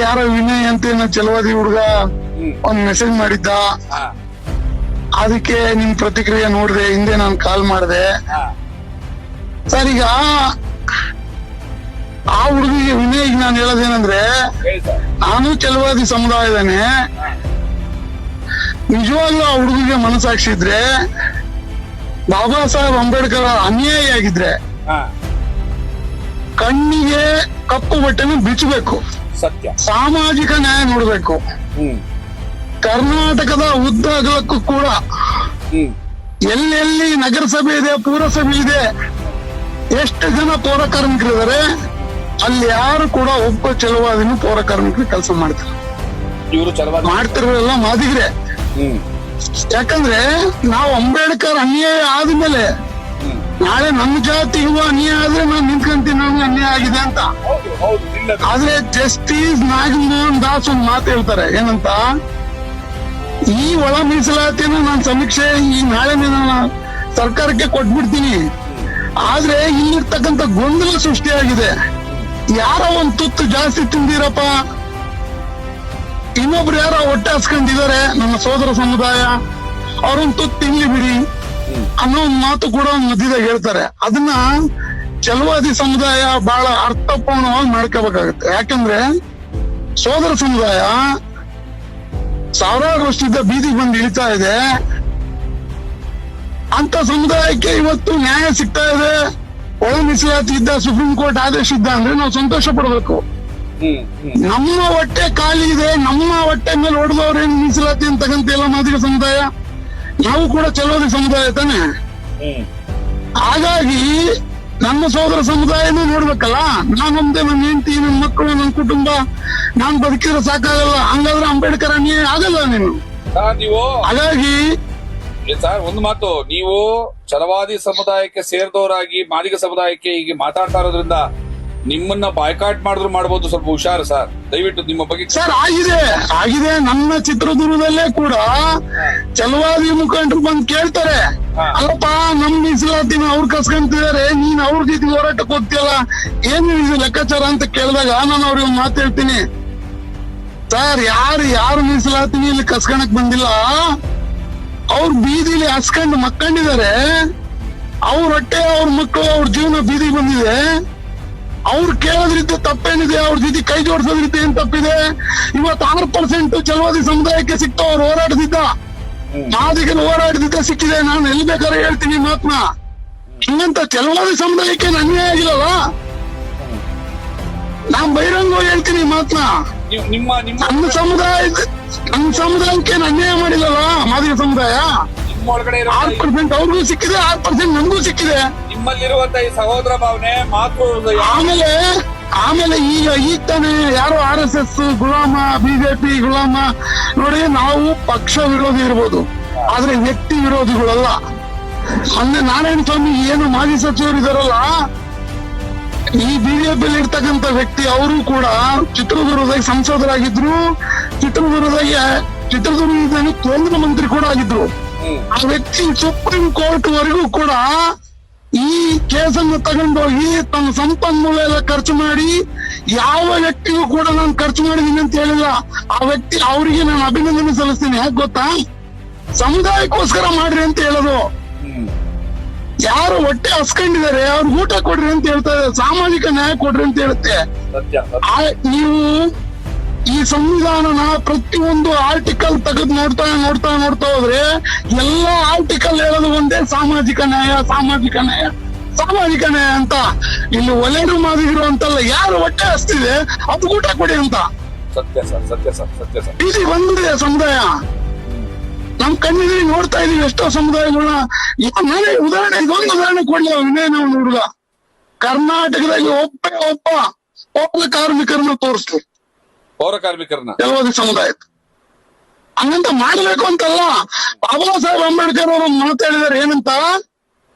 ಯಾರೋ ವಿನಯ್ ಅಂತ ಚಲವಾದಿ ಹುಡುಗ ಒಂದ್ ಮೆಸೇಜ್ ಮಾಡಿದ್ದ, ಅದಕ್ಕೆ ನಿಮ್ ಪ್ರತಿಕ್ರಿಯೆ ನೋಡಿದೆ, ಹಿಂದೆ ನಾನು ಕಾಲ್ ಮಾಡಿದೆ ಸರ್. ಈಗ ಆ ಹುಡುಗಿಗೆ ವಿನಯ್ ನಾನು ಹೇಳೋದೇನಂದ್ರೆ, ನಾನು ಚಲವಾದಿ ಸಮುದಾಯದನೇ, ನಿಜವಾಗ್ಲೂ ಆ ಹುಡುಗಿಗೆ ಮನಸ್ಸಾಕ್ಷಿ ಇದ್ರೆ, ಬಾಬಾ ಸಾಹೇಬ್ ಅಂಬೇಡ್ಕರ್ ಅನ್ಯಾಯ ಆಗಿದ್ರೆ ಕಣ್ಣಿಗೆ ಕಪ್ಪು ಬಟ್ಟೆನ ಬಿಚ್ಚಬೇಕು, ಸತ್ಯ, ಸಾಮಾಜಿಕ ನ್ಯಾಯ ನೋಡ್ಬೇಕು. ಕರ್ನಾಟಕದ ಉದ್ದ ಅಗಲಕ್ಕೂ ಕೂಡ ಎಲ್ಲೆಲ್ಲಿ ನಗರಸಭೆ ಇದೆ, ಪುರಸಭೆ ಇದೆ, ಎಷ್ಟು ಜನ ಪೌರ ಕಾರ್ಮಿಕರಿದ್ದಾರೆ, ಅಲ್ಲಿ ಯಾರು ಕೂಡ ಒಬ್ಬ ಚಲವಾದಿನೂ ಪೌರ ಕಾರ್ಮಿಕರು ಕೆಲಸ ಮಾಡ್ತಾರೆ. ಇವರು ಚಲವಾದಿ ಮಾಡ್ತಿರೋರೆಲ್ಲ ಮಾದಿಗ್ರೆ. ಯಾಕಂದ್ರೆ ನಾವು ಅಂಬೇಡ್ಕರ್ ಅನ್ಯಾಯ ಆದ್ಮೇಲೆ ನಾಳೆ ನಮ್ಮ ಜಾತಿಗೂ ಅನ್ಯಾಯ ಆದ್ರೆ ನಾನು ನಿಂತ್ಕೊಂತೀನಿ, ನಮ್ಗೆ ಅನ್ಯಾಯ ಆಗಿದೆ ಅಂತ. ಆದ್ರೆ ಜಸ್ಟಿಸ್ ನಾಗಮೋಹನ್ ದಾಸ್ ಒಂದ್ ಮಾತು ಹೇಳ್ತಾರೆ, ಏನಂತ, ಈ ಒಳ ಮೀಸಲಾತಿಯನ್ನು ನಾನು ಸಮೀಕ್ಷೆ ಈ ನಾಳೆ ನಾನು ಸರ್ಕಾರಕ್ಕೆ ಕೊಟ್ಬಿಡ್ತೀನಿ, ಆದ್ರೆ ಇಲ್ಲಿರ್ತಕ್ಕಂಥ ಗೊಂದಲ ಸೃಷ್ಟಿಯಾಗಿದೆ. ಯಾರೋ ಒಂದ್ ತುತ್ತು ಜಾಸ್ತಿ ತಿಂದಿರಪ್ಪ, ಇನ್ನೊಬ್ರು ಯಾರೋ ಹೊಟ್ಟೆ ಹಸ್ಕೊಂಡಿದ್ದಾರೆ ನನ್ನ ಸೋದರ ಸಮುದಾಯ, ಅವ್ರೊಂದ್ ತುತ್ತು ತಿನ್ಲಿ ಬಿಡಿ ಅನ್ನೋ ಒಂದ್ ಮಾತು ಕೂಡ ಮಧ್ಯದಾಗ ಹೇಳ್ತಾರೆ. ಅದನ್ನ ಚಲವಾದಿ ಸಮುದಾಯ ಬಹಳ ಅರ್ಥಪೂರ್ಣವಾಗಿ ಮಾಡ್ಕೋಬೇಕಾಗತ್ತೆ. ಯಾಕಂದ್ರೆ ಸೋದರ ಸಮುದಾಯ ಸಾವಿರಾರು ವರ್ಷದಿಂದ ಬೀದಿಗೆ ಬಂದು ಇಳಿತಾ ಇದೆ, ಅಂತ ಸಮುದಾಯಕ್ಕೆ ಇವತ್ತು ನ್ಯಾಯ ಸಿಗ್ತಾ ಇದೆ, ಒಳ ಮೀಸಲಾತಿ ಇದ್ದ, ಸುಪ್ರೀಂ ಕೋರ್ಟ್ ಆದೇಶ ಇದ್ದ ಅಂದ್ರೆ ನಾವು ಸಂತೋಷ ಪಡ್ಬೇಕು. ನಮ್ಮ ಹೊಟ್ಟೆ ಖಾಲಿ ಇದೆ, ನಮ್ಮ ಹೊಟ್ಟೆ ಮೇಲೆ ಹೊಡೆದವ್ರೇನು ಮೀಸಲಾತಿ ಅಂತ ತಗಂತಿಲ್ಲ ಮಾದಿಗ ಸಮುದಾಯ, ನಾವು ಕೂಡ ಚಲವಾದಿ ಸಮುದಾಯ ತಾನೆ. ಹಾಗಾಗಿ ನನ್ನ ಸೋದರ ಸಮುದಾಯನೂ ನೋಡ್ಬೇಕಲ್ಲ, ನಾನೊಂದೇ, ನನ್ನ ಹೆಂಡತಿ, ನನ್ನ ಮಕ್ಕಳು, ನನ್ನ ಕುಟುಂಬ, ನಾನ್ ಬದುಕಿದ್ರೆ ಸಾಕಾಗಲ್ಲ. ಹಂಗಾದ್ರೆ ಅಂಬೇಡ್ಕರ್ ಅನ್ಯಾಯ ಆಗಲ್ಲ ನೀನು. ಹಾಗಾಗಿ ಸರ್ ಒಂದು ಮಾತು, ನೀವು ಚಲವಾದಿ ಸಮುದಾಯಕ್ಕೆ ಸೇರಿದವರಾಗಿ ಮಾದಿಗ ಸಮುದಾಯಕ್ಕೆ ಹೀಗೆ ಮಾತಾಡ್ತಾ ಇರೋದ್ರಿಂದ ನಿಮ್ಮನ್ನ ಬಾಯ್ಕಾಟ್ ಮಾಡಿದ್ರು ಮಾಡಬಹುದು, ಸ್ವಲ್ಪ ಹುಷಾರು ಸರ್. ದಯವಿಟ್ಟು ನಿಮ್ಮ ಬಗ್ಗೆ. ಸರ್ ಆಗಿದೆ ನನ್ನ ಚಿತ್ರದುರ್ಗದಲ್ಲೇ ಕೂಡ ಚಲವಾದಿ ಮುಖಂಡರು ಬಂದು ಕೇಳ್ತಾರೆ, ಅಲ್ಲಪ್ಪ ನಮ್ ಮೀಸಲಾತಿನ ಅವ್ರು ಕಸ್ಕೊಂತಿದ್ದಾರೆ, ನೀನ್ ಅವ್ರ ಜೊತೆ ಹೋರಾಟಕ್ಕೆ ಹೋಗ್ತಿಯಲ್ಲ, ಏನು ಇದು ಲೆಕ್ಕಾಚಾರ ಅಂತ ಕೇಳಿದಾಗ ನಾನು ಅವ್ರಿಗೆ ಮಾತು ಹೇಳ್ತೀನಿ, ಸರ್ ಯಾರು ಮೀಸಲಾತಿನ ಇಲ್ಲಿ ಕಸ್ಕೊಳಕ್ ಬಂದಿಲ್ಲ, ಅವ್ರ ಬೀದಿಲಿ ಹಸ್ಕೊಂಡು ಮಕ್ಕಂಡಿದ್ದಾರೆ, ಅವ್ರ ಹೊಟ್ಟೆ, ಅವ್ರ ಮಕ್ಕಳು, ಅವ್ರ ಜೀವನ ಬೀದಿಗೆ ಬಂದಿದೆ, ಅವ್ರು ಕೇಳೋದ್ರಿಂದ ತಪ್ಪೇನಿದೆ, ಅವ್ರ ಜೊತೆ ಕೈ ಜೋಡಿಸೋದ್ರಿಂದ ಏನ್ ತಪ್ಪಿದೆ? ಇವತ್ತು 6% ಚಲವಾದಿ ಸಮುದಾಯಕ್ಕೆ ಸಿಕ್ತು, ಅವ್ರು ಹೋರಾಟದಿದ್ದ, ಮಾದಿಗರು ಹೋರಾಟದಿದ್ದ ಸಿಕ್ಕಿದೆ. ನಾನು ಎಲ್ಲಿ ಬೇಕಾದ್ರೆ ಹೇಳ್ತೀನಿ ಮಾತ್ನ. ಹಿಂಗಂತ ಚಲವಾದಿ ಸಮುದಾಯಕ್ಕೆ ಅನ್ಯಾಯ ಆಗಿಲ್ಲಲ್ಲ, ನಾನ್ ಬಹಿರಂಗ ಹೇಳ್ತೀನಿ ಮಾತ್ನ. ನನ್ನ ಸಮುದಾಯಕ್ಕೆ ಅನ್ಯಾಯ ಮಾಡಿಲ್ಲಲ್ಲ ಮಾದಿಗ ಸಮುದಾಯ. 6% ಅವ್ರಿಗೂ ಸಿಕ್ಕಿದೆ, 6% ನಮಗೂ ಸಿಕ್ಕಿದೆ. ನಿಮ್ಮಲ್ಲಿರುವಂತ ಈ ಸಹೋದರ ಭಾವನೆ ಮಾತು. ಆಮೇಲೆ ಈಗ ತಾನೇ ಯಾರು RSS ಗುಲಾಮ, ಬಿಜೆಪಿ ಗುಲಾಮ ನೋಡಿ, ನಾವು ಪಕ್ಷ ವಿರೋಧಿ ಇರ್ಬೋದು, ಆದ್ರೆ ವ್ಯಕ್ತಿ ವಿರೋಧಿಗಳಲ್ಲ. ಮೊನ್ನೆ ನಾರಾಯಣ ಸ್ವಾಮಿ ಏನು ಮಾಜಿ ಸಚಿವರು ಇದಾರಲ್ಲ, ಈ ಬಿಜೆಪಿಯಲ್ಲಿ ಇರ್ತಕ್ಕಂಥ ವ್ಯಕ್ತಿ, ಅವರು ಕೂಡ ಚಿತ್ರದುರ್ಗದಾಗ ಸಂಸದರಾಗಿದ್ರು, ಚಿತ್ರದುರ್ಗದಲ್ಲಿ ಕೇಂದ್ರ ಮಂತ್ರಿ ಕೂಡ ಆಗಿದ್ರು. ಆ ವ್ಯಕ್ತಿ ಸುಪ್ರೀಂ ಕೋರ್ಟ್ ವರೆಗೂ ಕೂಡ ಈ ಕೇಸನ್ನು ತಗೊಂಡೋಗಿ ತನ್ನ ಸಂಪನ್ಮೂಲ ಎಲ್ಲ ಖರ್ಚು ಮಾಡಿ, ಯಾವ ವ್ಯಕ್ತಿಗೂ ಕೂಡ ನಾನು ಖರ್ಚು ಮಾಡಿದೀನಿ ಅಂತ ಹೇಳಿಲ್ಲ. ಆ ವ್ಯಕ್ತಿ, ಅವರಿಗೆ ನಾನು ಅಭಿನಂದನೆ ಸಲ್ಲಿಸ್ತೀನಿ. ಯಾಕೆ ಗೊತ್ತಾ? ಸಮುದಾಯಕ್ಕೋಸ್ಕರ ಮಾಡ್ರಿ ಅಂತ ಹೇಳೋದು. ಯಾರು ಹೊಟ್ಟೆ ಹಸ್ಕೊಂಡಿದ್ದಾರೆ ಅವ್ರಿಗೆ ಊಟ ಕೊಡ್ರಿ ಅಂತ ಹೇಳ್ತಾ ಇದೆ, ಸಾಮಾಜಿಕ ನ್ಯಾಯ ಕೊಡ್ರಿ ಅಂತ ಹೇಳುತ್ತೆ. ನೀವು ಈ ಸಂವಿಧಾನನ ಪ್ರತಿಯೊಂದು ಆರ್ಟಿಕಲ್ ತೆಗೆದು ನೋಡ್ತಾ ಹೋದ್ರೆ ಎಲ್ಲಾ ಆರ್ಟಿಕಲ್ ಹೇಳೋದು ಒಂದೇ, ಸಾಮಾಜಿಕ ನ್ಯಾಯ ಅಂತ. ಇಲ್ಲಿ ಒಲೆರು ಮಾದಿಗಿರು ಅಂತಲ್ಲ, ಯಾರು ಹೊಟ್ಟೆ ಹಸ್ತಿದೆ ಅದು ಊಟ ಕೊಡಿ ಅಂತ. ಸತ್ಯ ಇದು ಬಂದಿದೆ ಸಮುದಾಯ, ನಮ್ ಕಣ್ಣಿಗೆ ನೋಡ್ತಾ ಇದೀವಿ ಎಷ್ಟೋ ಸಮುದಾಯಗಳನ್ನ. ನಾನೇ ಇದೊಂದು ಉದಾಹರಣೆ ಕೊಡ್ಲಿ. ವಿನಯನ ಹುಡುಗ ಕರ್ನಾಟಕದಲ್ಲಿ ಒಬ್ಬ ಪೌರ ಕಾರ್ಮಿಕರನ್ನ ತೋರಿಸ್ಲಿ, ಪೌರ ಕಾರ್ಮಿಕರನ್ನ ಚಲವಾದಿ ಸಮುದಾಯ ಹಂಗಂತ ಮಾಡ್ಬೇಕು ಅಂತಲ್ಲ. ಬಾಬಾ ಸಾಹೇಬ್ ಅಂಬೇಡ್ಕರ್ ಅವರು ಮಾತಾಡಿದಾರೆ ಏನಂತ,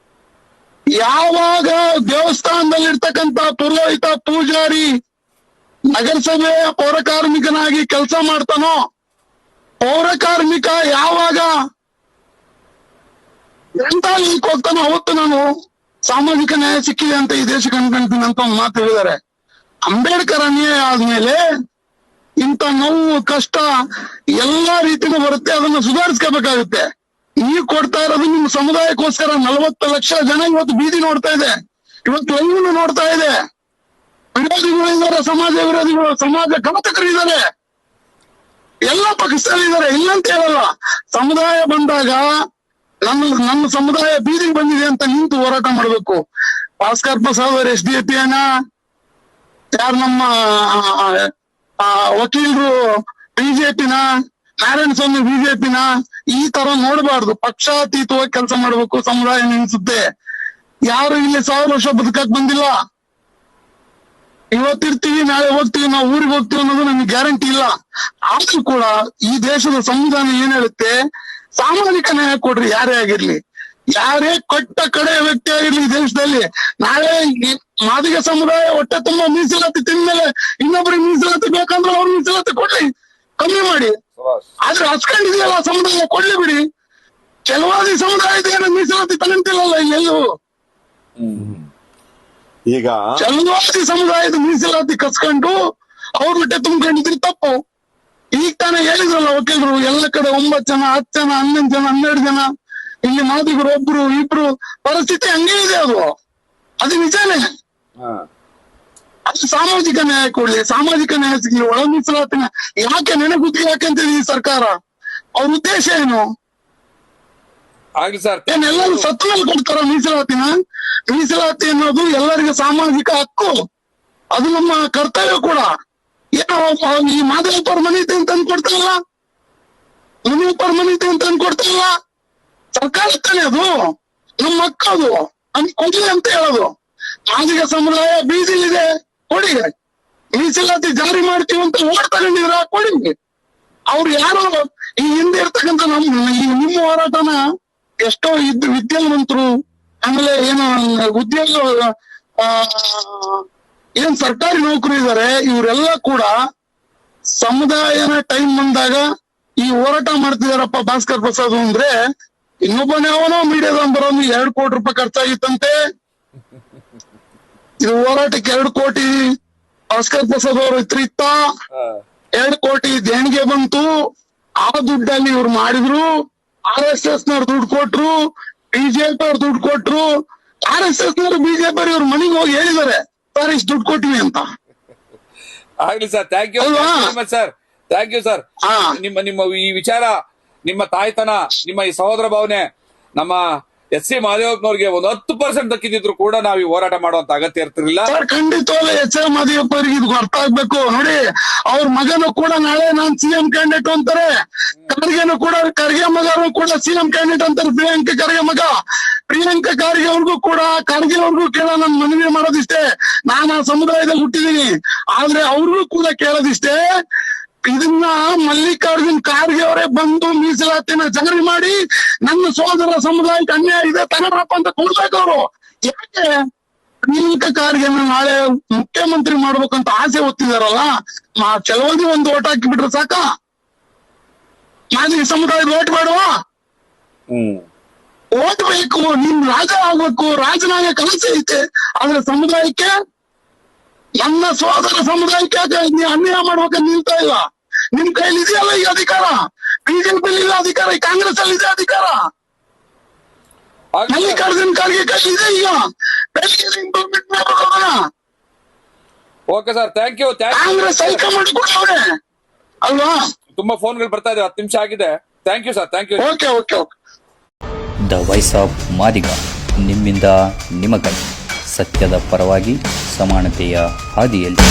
ಯಾವಾಗ ದೇವಸ್ಥಾನದಲ್ಲಿ ಇರ್ತಕ್ಕಂಥ ಪುರೋಹಿತ, ಪೂಜಾರಿ, ನಗರಸಭೆಯ ಪೌರ ಕಾರ್ಮಿಕನಾಗಿ ಕೆಲಸ ಮಾಡ್ತಾನೋ, ಪೌರ ಕಾರ್ಮಿಕ ಯಾವಾಗ ಎಂತ ಹೋಗ್ತಾನೋ ಅವತ್ತು ನಾನು ಸಾಮಾಜಿಕ ನ್ಯಾಯ ಸಿಕ್ಕಿದೆ ಅಂತ ಈ ದೇಶಕ್ಕೆ ಅನ್ಕೊಂತೀನಿ ಅಂತ ಒಂದು ಮಾತು ಹೇಳಿದ್ದಾರೆ. ಅಂಬೇಡ್ಕರ್ ಅನ್ಯಾಯ ಆದ್ಮೇಲೆ ಇಂಥ ನೋವು ಕಷ್ಟ ಎಲ್ಲಾ ರೀತಿನೂ ಬರುತ್ತೆ, ಅದನ್ನ ಸುಧಾರಿಸ್ಕೋಬೇಕಾಗುತ್ತೆ. ನೀವು ಕೊಡ್ತಾ ಇರೋದು ನಿಮ್ಮ ಸಮುದಾಯಕ್ಕೋಸ್ಕರ 40 ಲಕ್ಷ ಜನ ಇವತ್ತು ಬೀದಿ ನೋಡ್ತಾ ಇದೆ, ಇವತ್ತು ಲೈವ್ ನೋಡ್ತಾ ಇದೆ. ವಿರೋಧಿಗಳಿದ್ದಾರೆ, ಸಮಾಜ ವಿರೋಧಿಗಳು, ಸಮಾಜ ಘಾತಕರಿದ್ದಾರೆ, ಎಲ್ಲ ಪಕ್ಷದಲ್ಲಿದ್ದಾರೆ, ಇಲ್ಲಂತ ಹೇಳಲ್ಲ. ಸಮುದಾಯ ಬಂದಾಗ ನನ್ನ ಸಮುದಾಯ ಬೀದಿಗೆ ಬಂದಿದೆ ಅಂತ ನಿಂತು ಹೋರಾಟ ಮಾಡ್ಬೇಕು. ಭಾಸ್ಕರ್ ಪ್ರಸಾದ್ ಅವರು SDP ಯಾರು ನಮ್ಮ ವಕೀಲರು ಬಿಜೆಪಿನ, ನಾರಾಯಣ ಸ್ವಾಮಿ ಬಿಜೆಪಿನ, ಈ ತರ ನೋಡಬಾರ್ದು. ಪಕ್ಷಾತೀತವಾಗಿ ಕೆಲಸ ಮಾಡ್ಬೇಕು. ಸಮುದಾಯ ನಿಲ್ಲಿಸುತ್ತೆ. ಯಾರು ಇಲ್ಲಿ 1000 ವರ್ಷ ಬದುಕಕ್ ಬಂದಿಲ್ಲ. ಇವತ್ತಿರ್ತೀವಿ, ನಾಳೆ ಹೋಗ್ತೀವಿ, ನಾವು ಊರಿಗೆ ಹೋಗ್ತೀವಿ ಅನ್ನೋದು ನಮ್ಗೆ ಗ್ಯಾರಂಟಿ ಇಲ್ಲ. ಆದ್ರೂ ಕೂಡ ಈ ದೇಶದ ಸಂವಿಧಾನ ಏನ್ ಹೇಳುತ್ತೆ, ಸಾಮಾಜಿಕ ನ್ಯಾಯ ಕೊಡ್ರಿ. ಯಾರೇ ಆಗಿರ್ಲಿ, ಯಾರೇ ಕೊಟ್ಟ ಕಡೆ ವ್ಯಕ್ತಿ ಆಗಿರ್ಲಿ ಈ ದೇಶದಲ್ಲಿ, ನಾಳೆ ಮಾದಿಗ ಸಮುದಾಯ ಹೊಟ್ಟೆ ತುಂಬಾ ಮೀಸಲಾತಿ ತಿಂದ್ಮೇಲೆ ಇನ್ನೊಬ್ರಿಗೆ ಮೀಸಲಾತಿ ಬೇಕಂದ್ರೆ ಅವ್ರ ಮೀಸಲಾತಿ ಕೊಡ್ಲಿ, ಕಮ್ಮಿ ಮಾಡಿ. ಆದ್ರೆ ಹಚ್ಕೊಂಡಿದೆಯಲ್ಲ ಸಮುದಾಯ, ಕೊಡ್ಲಿ ಬಿಡಿ. ಕೆಲವಾದಿ ಸಮುದಾಯದ ಏನೋ ಮೀಸಲಾತಿ ತಗೊಂತಿಲ್ಲಲ್ಲ ಇಲ್ಲೆಲ್ಲೂ. ಈಗ ಕೆಲವಾದಿ ಸಮುದಾಯದ ಮೀಸಲಾತಿ ಕಸ್ಕೊಂಡು ಅವ್ರ ಹೊಟ್ಟೆ ತುಂಬ್ಕೊಂಡಿದ್ರೆ ತಪ್ಪು. ಈಗ ತಾನೇ ಹೇಳಿದ್ರಲ್ಲ ವಕೀಲರು, ಎಲ್ಲ ಕಡೆ 9 ಜನ, 10 ಜನ, 11 ಜನ, 12 ಜನ, ಇಲ್ಲಿ ಮಾದಿಗರು 1, 2 ಪರಿಸ್ಥಿತಿ ಹಂಗೆ ಇದೆ. ಅದು ನಿಜಾನೇ. ಅದು ಸಾಮಾಜಿಕ ನ್ಯಾಯ ಕೊಡ್ಲಿ, ಸಾಮಾಜಿಕ ನ್ಯಾಯ ಸಿಗ್ಲಿ. ಒಳ ಮೀಸಲಾತಿನ ಯಾಕೆ ನೆನಗುದ್ದಿ ಯಾಕಂತಿದೆ ಈ ಸರ್ಕಾರ? ಅವ್ರ ಉದ್ದೇಶ ಏನು? ಆಗ್ಲಿ ಸರ್. ಎಲ್ಲರೂ ಸತ್ತ ಮೇಲೆ ಕೊಡ್ತಾರ ಮೀಸಲಾತಿನ? ಮೀಸಲಾತಿ ಅನ್ನೋದು ಎಲ್ಲರಿಗೂ ಸಾಮಾಜಿಕ ಹಕ್ಕು, ಅದು ನಮ್ಮ ಕರ್ತವ್ಯ ಕೂಡ. ಏನೋ ಈ ಮಾದೇವಪ್ಪರ ಮನೆ ಐತೆ ಅಂತ ಕೊಡ್ತಾರಲ್ಲ, ಮುನಿಯಪ್ಪರ ಮನೆ ಐತೆ ಅಂತ ಕೊಡ್ತಾರಲ್ಲ, ಸರ್ಕಾರ ತಾನೆ ಅದು, ನಮ್ಮ ಹಕ್ಕು ಅದು, ಕೊಡ್ಲಿ ಅಂತ ಹೇಳೋದು. ಮಾದಿಗ ಸಮುದಾಯ ಬೀದಿಲಿದೆ, ಕೊಡಿ. ಮೀಸಲಾತಿ ಜಾರಿ ಮಾಡ್ತೀವಿ ಅಂತ ಓಟ್ ತಗೊಂಡಿದ್ರ, ಕೊಡಿ. ಅವ್ರು ಯಾರೋ ಈ ಹಿಂದೆ ಇರ್ತಕ್ಕಂಥ ನಿಮ್ಮ ಹೋರಾಟನ ಎಷ್ಟೋ ವಿದ್ಯಾವಂತರು, ಆಮೇಲೆ ಏನು ಉದ್ಯೋಗ ಏನ್ ಸರ್ಕಾರಿ ನೌಕರಿ ಇದಾರೆ, ಇವರೆಲ್ಲ ಕೂಡ ಸಮುದಾಯನ ಟೈಮ್ ಬಂದಾಗ ಈ ಹೋರಾಟ ಮಾಡ್ತಿದಾರಪ್ಪ ಭಾಸ್ಕರ್ ಪ್ರಸಾದ್ ಅಂದ್ರೆ, ಇನ್ನೊಬ್ಬನೇ ಅವನೋ ಮೀಡಿಯಾದ ಬರೋನು 2 ಕೋಟಿ ರೂಪಾಯಿ ಖರ್ಚಾಗಿತ್ತಂತೆ. ಇದು ಹೋರಾಟಕ್ಕೆ 2 ಕೋಟಿ ಭಾಸ್ಕರ್ ಪ್ರಸಾದ್ ಅವರು ಇತ್ತ, 2 ಕೋಟಿ ದೇಣಿಗೆ ಬಂತು. ಆ ದುಡ್ಡಲ್ಲಿ ಇವ್ರು ಮಾಡಿದ್ರು. RSS ನವ್ರು ದುಡ್ಡು ಕೊಟ್ರು, ಬಿಜೆಪಿ ಅವ್ರು ದುಡ್ಡು ಕೊಟ್ರು. RSS ನವರು ಬಿಜೆಪಿ ಅವ್ರ ಮನೆಗೆ ಹೋಗಿ ಹೇಳಿದ್ದಾರೆ, ಸರ್ ಇಷ್ಟು ದುಡ್ಡು ಕೊಟ್ಟಿವಿ ಅಂತ. ಆಗ್ಲಿ sir, thank you sir, thank you sir. ನಿಮ್ಮ ಈ ವಿಚಾರ, ನಿಮ್ಮ ತಾಯ್ತನ, ನಿಮ್ಮ ಈ ಸಹೋದರ ಭಾವನೆ ನಮ್ಮ SC ಮಹದೇವಪ್ಪನವ್ರಿಗೆ 10% ದಕ್ಕಿದ್ರು ಕೂಡ ನಾವು ಈ ಹೋರಾಟ ಮಾಡುವಂತ ಅಗತ್ಯ ಇರ್ತಿರ್ಲಿಲ್ಲ. ಸರ್ ಖಂಡಿತವಲ್ಲ SC ಮಹದೇವಪ್ಪರಿಗೆ ಇದು ಅರ್ಥ ಆಗ್ಬೇಕು. ನೋಡಿ, ಅವ್ರ ಮಗನು ಕೂಡ ನಾಳೆ ನಾನ್ CM ಕ್ಯಾಂಡಿಡೇಟ್ ಅಂತಾರೆ. ಖರ್ಗೆನು ಕೂಡ, ಖರ್ಗೆ ಮಗರು ಕೂಡ CM ಕ್ಯಾಂಡಿಡೇಟ್ ಅಂತಾರೆ. ಪ್ರಿಯಾಂಕ ಖರ್ಗೆ ಮಗ, ಪ್ರಿಯಾಂಕ ಖರ್ಗೆ ಅವ್ರಿಗೂ ಕೂಡ, ಖರ್ಗೆ ಅವ್ರಿಗೂ ಕೇಳ ನನ್ ಮನವಿ ಮಾಡೋದಿಷ್ಟೇ. ನಾನು ಆ ಸಮುದಾಯದಲ್ಲಿ ಹುಟ್ಟಿದೀನಿ, ಆದ್ರೆ ಅವ್ರಿಗೂ ಕೂಡ ಕೇಳೋದಿಷ್ಟೇ, ಇದನ್ನ ಮಲ್ಲಿಕಾರ್ಜುನ್ ಖರ್ಗೆ ಅವರೇ ಬಂದು ಮೀಸಲಾತಿನ ಜಾರಿ ಮಾಡಿ ನನ್ನ ಸೋದರ ಸಮುದಾಯಕ್ಕೆ ಅನ್ಯಾಯ ಇದೆ ತಗೊಳಪ್ಪ ಅಂತ ಕೊಡ್ಬೇಕು ಅವರು. ಯಾಕೆ ಪ್ರಿಯಾಂಕ ಖರ್ಗೆನ ನಾಳೆ ಮುಖ್ಯಮಂತ್ರಿ ಮಾಡ್ಬೇಕಂತ ಆಸೆ ಹೊತ್ತಿದಾರಲ್ಲ, ಕೆಲವೊಂದು ಒಂದು ಓಟ್ ಹಾಕಿ ಬಿಟ್ರೆ ಸಾಕ? ಮಾದಿಗ ಸಮುದಾಯದ ಓಟ್ ಬೇಡವಾ? ಓಟ್ ಬೇಕು. ನಿಮ್ ರಾಜ ಆಗ್ಬೇಕು, ರಾಜನಾಗ ಕನಸು ಐತೆ. ಆದ್ರೆ ಸಮುದಾಯಕ್ಕೆ, ನನ್ನ ಸೋದರ ಸಮುದಾಯಕ್ಕೆ ನೀವು ಅನ್ಯಾಯ ಮಾಡ್ಬೇಕಂತ ನಿಲ್ತಾ ಇಲ್ಲ. ನಿಮ್ ಕೈಲಿ ಇದೆಯಲ್ಲ ಈ ಅಧಿಕಾರ. ಬಿಜೆಪಿಯಲ್ಲಿ ಇಲ್ಲ ಅಧಿಕಾರ, ಕಾಂಗ್ರೆಸ್ ಅಲ್ಲಿ ಇದೆ ಅಧಿಕಾರ. ಮಲ್ಲಿಕಾರ್ಜುನ್ ಖರ್ಗೆ ಕೈಲಿ ಇದೆ ಈಗ. ಇಂಪ್ಲಿಮೆಂಟ್ ಮಾಡ್ಬೇಕಲ್ಲ. Okay sir, thank you. Congress high command ಕೂಡ ಅವರೇ ಅಲ್ವಾ? ತುಂಬಾ ಫೋನ್ಗಳು ಬರ್ತಾ ಇದೆ, 10 ನಿಮಿಷ ಆಗಿದೆ. Thank you sir, thank you. Okay okay okay. The voice of Madiga, ನಿಮ್ಮಿಂದ ನಿಮಗಾಗಿ, ಸತ್ಯದ ಪರವಾಗಿ, ಸಮಾನತೆಯ ಹಾದಿಯಲ್ಲಿ.